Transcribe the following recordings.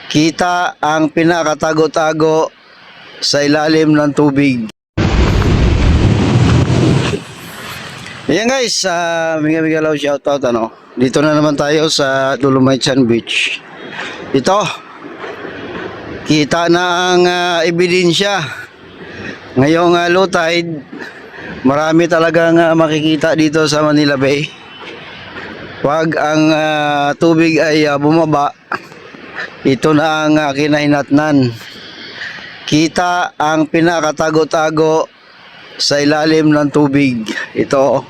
Kita ang pinakatago-tago sa ilalim ng tubig. Ayan guys, mega low shoutout Dito na naman tayo sa Dolomites Beach. Ito, kita na ang ebidensya. Ngayong low tide, marami talagang makikita dito sa Manila Bay. Pag ang tubig ay bumaba, ito na ang kinahinatnan. Kita ang pinakatago-tago sa ilalim ng tubig. Ito.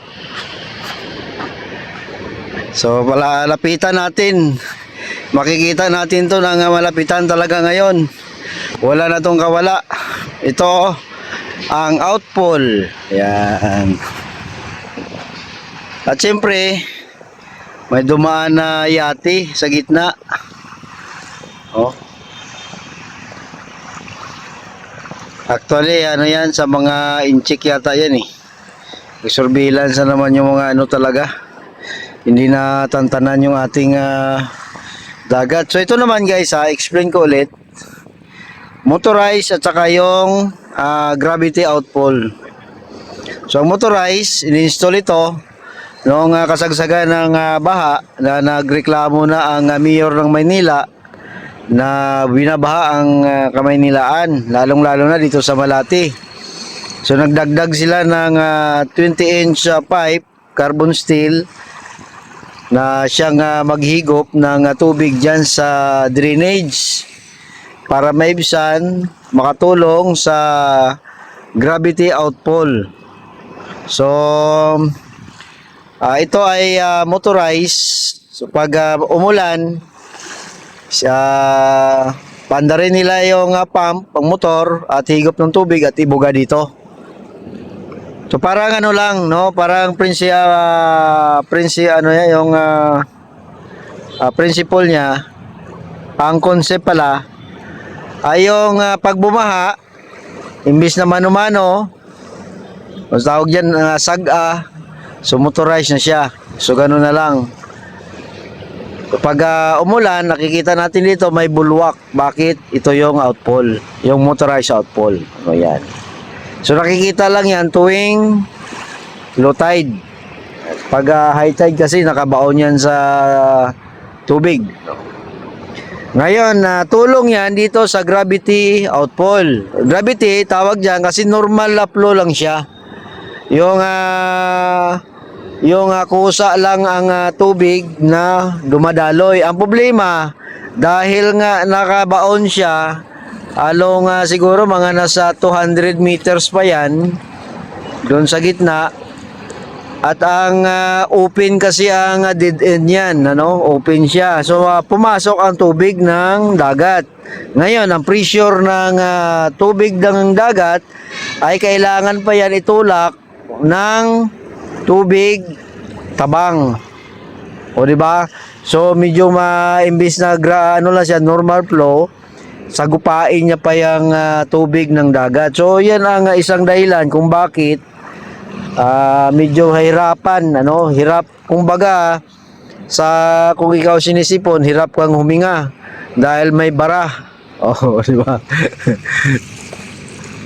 So, malalapitan natin. Makikita natin to nang malapitan talaga ngayon. Wala na tong kawala. Ito, ang outfall. Yan. At siyempre, may dumaan na yate sa gitna. Oh. Actually, yan sa mga inchik yata yan eh. Surveillance na naman yung mga talaga. Hindi na tantanan yung ating dagat. So ito naman guys, explain ko ulit. Motorized at saka yung gravity outfall. So motorized, in-install ito noong kasagsagan ng baha na nagreklamo na ang mayor ng Maynila na binabaha ang Kamaynilaan, lalong-lalo na dito sa Malati. So nagdagdag sila ng 20-inch pipe, carbon steel, na siyang maghigop ng tubig dyan sa drainage para maibsan, makatulong sa gravity outfall. So ito ay motorized. So pag umulan, pandarin nila yung pump, ang motor, at higop ng tubig at ibuga dito. So parang lang, no? Parang yung principle niya, ang concept pala ay yung pag bumaha, imbis na mano-mano, mas tawag dyan saga, so motorized na siya. So gano'n na lang. Kapag umulan, nakikita natin dito may bulwark. Bakit? Ito yung outfall, yung motorized outfall. Ano yan? So nakikita lang yan tuwing low tide. Pag high tide kasi nakabaon yan sa tubig. Ngayon, tulong yan dito sa gravity outfall. Gravity, tawag dyan kasi normal flow lang siya. Yung kusa lang ang tubig na dumadaloy. Ang problema, dahil nga nakabaon siya, along siguro mga nasa 200 meters pa yan doon sa gitna, at ang open kasi ang dead end yan, open siya. So pumasok ang tubig ng dagat. Ngayon, ang pressure ng tubig ng dagat ay kailangan pa yan itulak ng tubig tabang. O di ba? So medyo imbis na lang siya normal flow, sagupain niya pa yung tubig ng dagat. So yan ang isang dahilan kung bakit medyo hirapan, hirap kumbaga kung ikaw sinisipon, hirap kang huminga dahil may bara. Oh, di ba?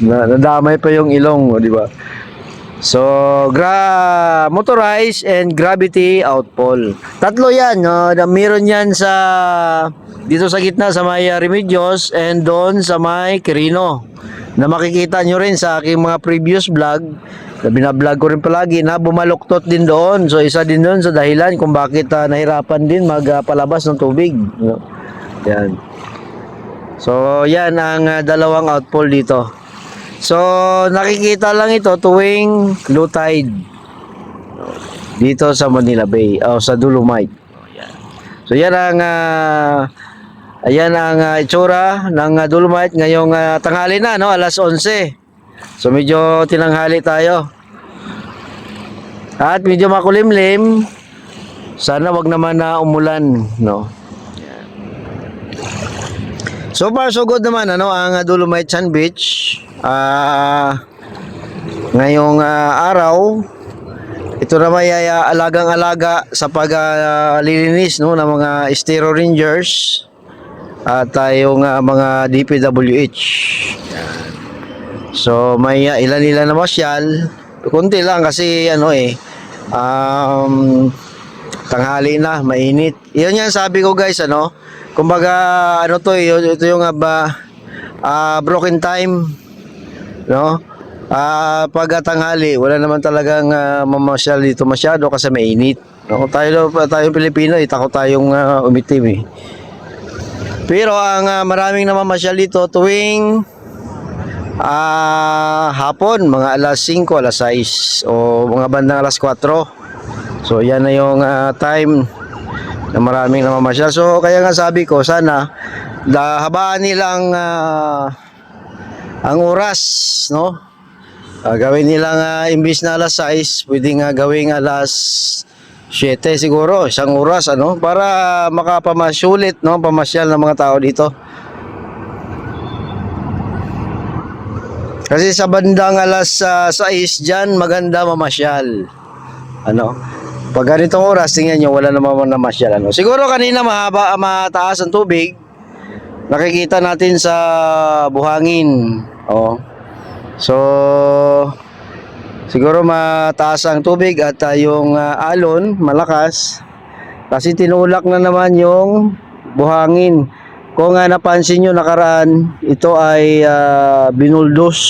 Nadamay pa yung ilong, di ba? So, motorized and gravity outfall. Tatlo yan, meron yan dito sa gitna sa may Remedios and doon sa may Quirino. Na makikita nyo rin sa aking mga previous vlog, na binablog ko rin palagi, na bumaluktot din doon. So, isa din doon sa dahilan kung bakit nahirapan din magpalabas ng tubig. Yan. So, yan ang dalawang outfall dito. So, nakikita lang ito tuwing low tide dito sa Manila Bay o sa Dolomite. So, yan ang itsura ng Dolomite ngayong tanghali na, alas 11. So, medyo tinanghali tayo. At medyo makulimlim. Sana wag naman na umulan, So far so good naman ang Dolomites Beach. Ngayong araw, ito na may alagang-alaga sa paglilinis ng mga Estero Rangers at tayong mga DPWH. So may ilan-ilan na masyal, kunti lang kasi tanghali na, mainit. Yun yan sabi ko guys, kumbaga ito yung broken time, no? Pag tanghali, wala naman talagang mamasyal dito masyado kasi mainit. No? Tayong Pilipino, takot tayong umitim eh. Pero ang maraming namamasyal dito tuwing hapon, mga alas 5, alas 6 o mga bandang alas 4. So yan na yung time na maraming namamasyal. So kaya nga sabi ko, sana habaan nilang ang oras, no? Gawin nilang imbis na alas 6, pwedeng gawing alas 7 siguro, isang oras para makapamasulit, no, pamasyal ng mga tao dito. Kasi sa bandang alas 6 diyan maganda mamasyal. Pag ganitong oras, tingnan nyo, wala namang namasyal. Siguro kanina mataas ang tubig. Nakikita natin sa buhangin. So siguro mataas ang tubig at yung alon malakas kasi tinulak na naman yung buhangin. Kung napansin nyo nakaraan, ito ay binuldos,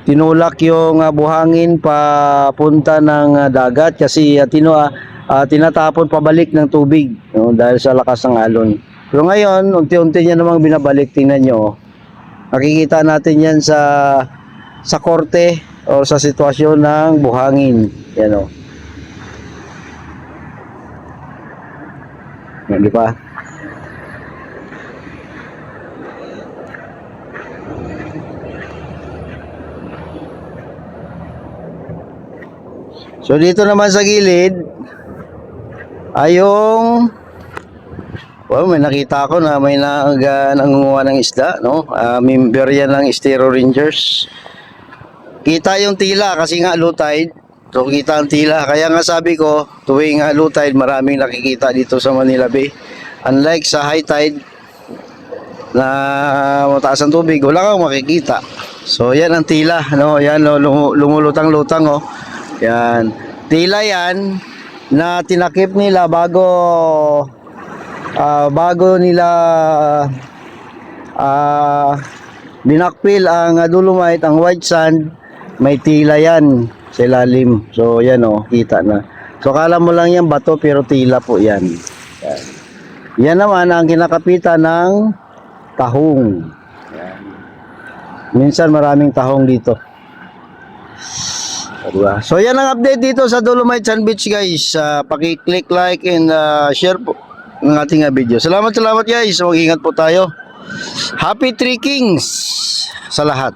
tinulak yung buhangin papunta ng dagat kasi tinatapon pabalik ng tubig, dahil sa lakas ng alon. Pero ngayon unti-unti niya namang binabalik. Tingnan nyo, nakikita natin yan sa korte o sa sitwasyon ng buhangin. Yan di ba? So dito naman sa gilid ay may nakita ko na may nangunguha ng isda, no? Member yan ng Estero Rangers. Kita yung tila kasi nga low tide. So kita ang tila. Kaya nga sabi ko, tuwing low tide, maraming nakikita dito sa Manila Bay. Unlike sa high tide na mataas ang tubig, wala kang makikita. So yan ang tila, no? Yan, lumulutang-lutang, Yan. Tila yan na tinakip nila bago nila binakpil ang dolomite, ang white sand. May tila yan sa ilalim. So yan kita na. So kala mo lang yan bato pero tila po yan. Yan naman ang kinakapitan ng tahong. Yan. Minsan maraming tahong dito. So yan ang update dito sa Dolomite Sand Beach guys. Paki-click like and share po ng ating video. Salamat guys. Mag-ingat po tayo. Happy Three Kings sa lahat.